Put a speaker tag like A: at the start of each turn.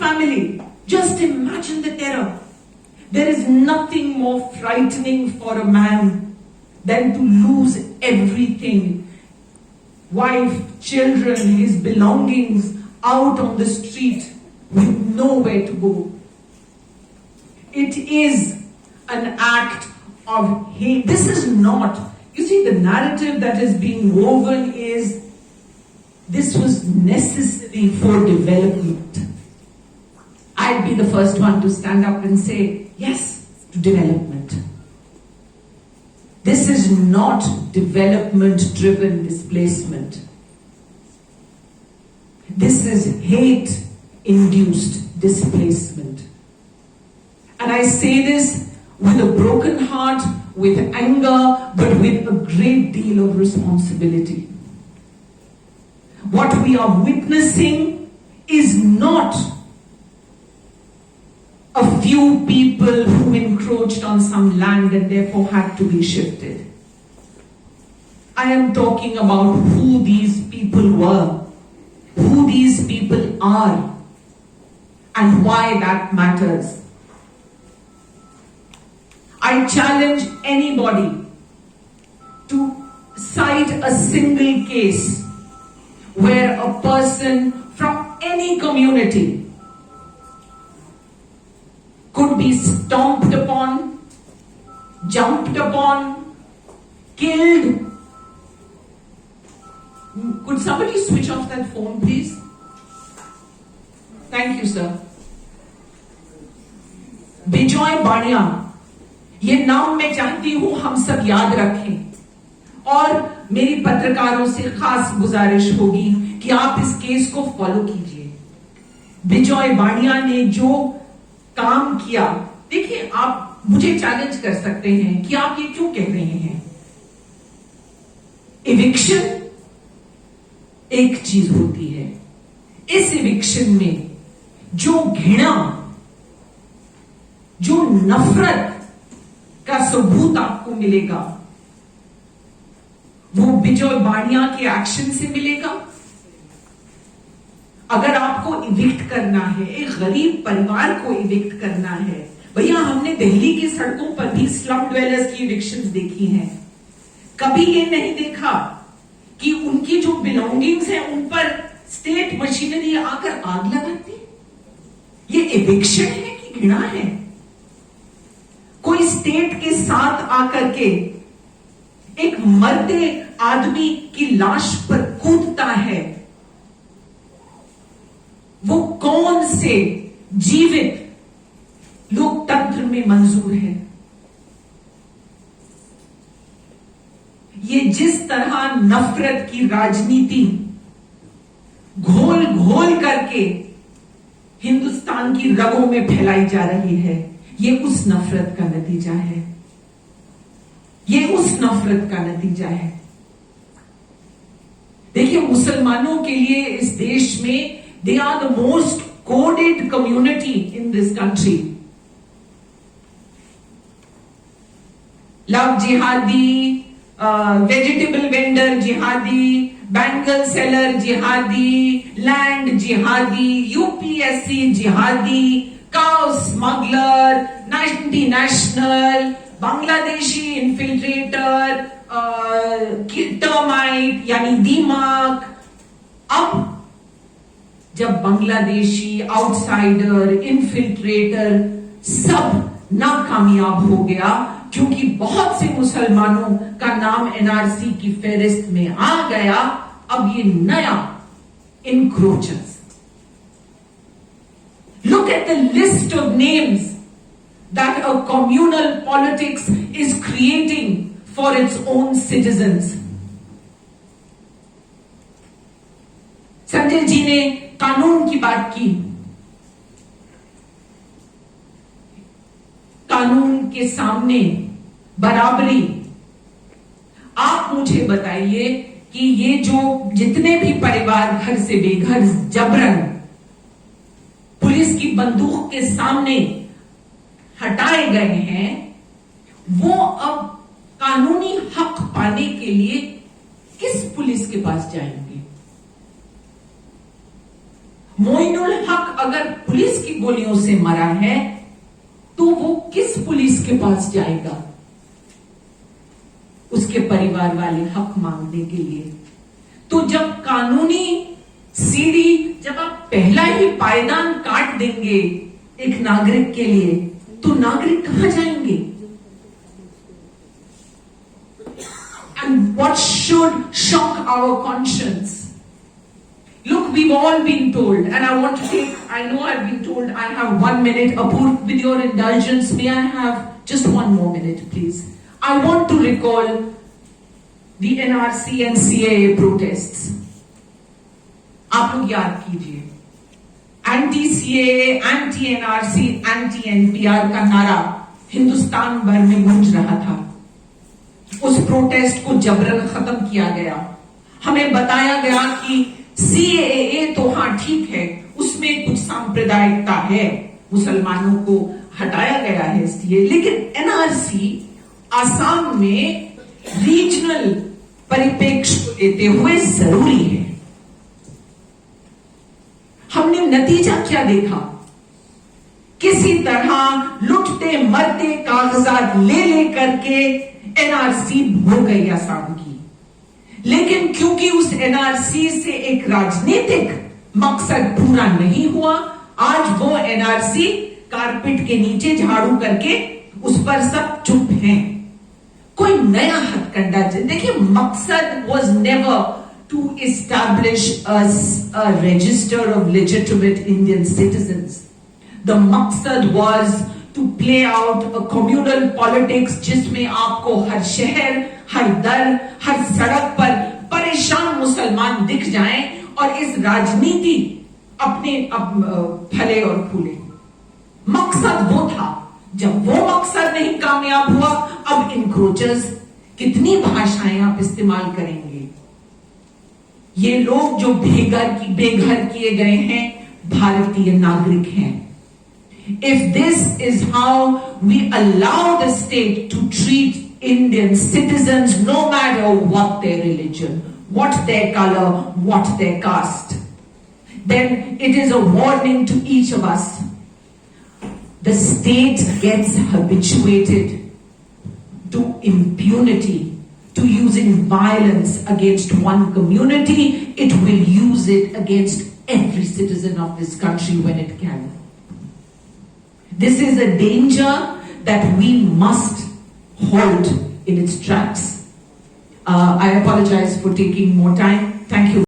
A: family. Just imagine the terror. There is nothing more frightening for a man than to lose everything. Wife, children, his belongings out on the street with nowhere to go. It is an act of hate. This is not, you see, the narrative that is being woven is this was necessary for development. I'd be the first one to stand up and say, yes, to development. This is not development-driven displacement. This is hate-induced displacement. And I say this with a broken heart, with anger, but with a great deal of responsibility. What we are witnessing is not a few people who encroached on some land and therefore had to be shifted. I am talking about who these people were, who these people are, and why that matters. I challenge anybody to cite a single case where a person from any community could be stomped upon, jumped upon, killed. Could somebody switch off that phone, please? Thank you, sir. Bijoy बाणिया, ये नाम मैं चाहती हूं हम सब याद रखें, और मेरी पत्रकारों से खास गुजारिश होगी कि आप इस केस को फॉलो कीजिए। बिजॉय बाणिया ने जो काम किया, देखिए, आप मुझे चैलेंज कर सकते हैं कि आप ये क्यों कह रहे हैं। इविक्शन एक चीज होती है, इस इविक्शन में जो घृणा, जो नफरत का सबूत आपको मिलेगा वो बिजॉय बाणिया के एक्शन से मिलेगा। अगर आपको इविक्ट करना है, एक गरीब परिवार को इविक्ट करना है, भैया हमने दिल्ली की सड़कों पर भी स्लम ड्वेलर्स की इविक्शंस देखी हैं। कभी ये नहीं देखा कि उनकी जो बिलोंगिंग्स हैं उन पर स्टेट मशीनरी आकर आग लगाती। ये इविक्शन है कि घृणा है? कोई स्टेट के साथ आकर के एक मरते आदमी की लाश पर कूदता है, वो कौन से जीवित लोकतंत्र में मंजूर है? ये जिस तरह नफरत की राजनीति घोल घोल करके हिंदुस्तान की रगों में फैलाई जा रही है, ये उस नफरत का नतीजा है। ये उस नफरत का नतीजा है। देखिए, मुसलमानों के लिए इस देश में they are the most coded community in this country. Love jihadi, vegetable vendor jihadi, bangle seller jihadi, land jihadi, UPSC jihadi, cow smuggler, anti-national, Bangladeshi infiltrator, termite यानी दीमक। अब जब बांग्लादेशी, आउटसाइडर, इन्फिल्ट्रेटर सब नाकामयाब हो गया, क्योंकि बहुत से मुसलमानों का नाम एनआरसी की फेहरिस्त में आ गया, अब ये नया इंक्रोचर्स। Look at the list of names that a communal politics is creating for its own citizens. Sanjay ji ने कानून की बात की। कानून के सामने बराबरी। आप मुझे बताइए कि ये जो जितने भी परिवार घर से बेघर जबरन पुलिस की बंदूक के सामने हटाए गए हैं, वो अब कानूनी हक पाने के लिए किस पुलिस के पास जाएंगे? मोइनुल हक अगर पुलिस गोलियों से मरा है, तो वो किस पुलिस के पास जाएगा उसके परिवार वाले हक मांगने के लिए? तो जब कानूनी सीढ़ी, जब आप पहला ही पायदान काट देंगे एक नागरिक के लिए, तो नागरिक कहां जाएंगे? And what should shock our conscience? Look, we've all been told, and I want to take, I know I've been told I have 1 minute. Apur, with your indulgence, may I have just 1 more minute, please? I want to recall the NRC and CAA protests. आप लोग याद कीजिए, anti CAA, anti NRC, anti NPR का नारा हिंदुस्तान भर में गूंज रहा था। उस प्रोटेस्ट को जबरन खत्म किया गया। हमें बताया गया कि सीएए तो हां ठीक है, उसमें कुछ सांप्रदायिकता है, मुसलमानों को हटाया गया है इसलिए, लेकिन एनआरसी आसाम में रीजनल परिप्रेक्ष्य को लेते हुए जरूरी है। हमने नतीजा क्या देखा? किसी तरह लुटते मरते कागजात ले लेकर के एनआरसी हो गई आसाम की, लेकिन क्योंकि उस एनआरसी से एक राजनीतिक मकसद पूरा नहीं हुआ, आज वो एनआरसी कारपेट के नीचे झाड़ू करके उस पर सब चुप हैं। कोई नया हथकंडा, देखिए, मकसद was never to establish a register of legitimate Indian citizens. The maqsad was to play out a communal politics जिसमें आपको हर शहर, हर दर, हर सड़क पर परेशान मुसलमान दिख जाएं और इस राजनीति अपने फले और फूले। मकसद वो था। जब वो मकसद नहीं कामयाब हुआ, अब इंक्रोचर्स, कितनी भाषाएं आप इस्तेमाल करेंगे? ये लोग जो बेघर किए गए हैं, भारतीय नागरिक हैं। If this is how we allow the state to treat Indian citizens, no matter what their religion, what their color, what their caste, then it is a warning to each of us. The state gets habituated to impunity, to using violence against one community. It will use it against every citizen of this country when it can. This is a danger that we must halt in its tracks. I apologize for taking more time. Thank you.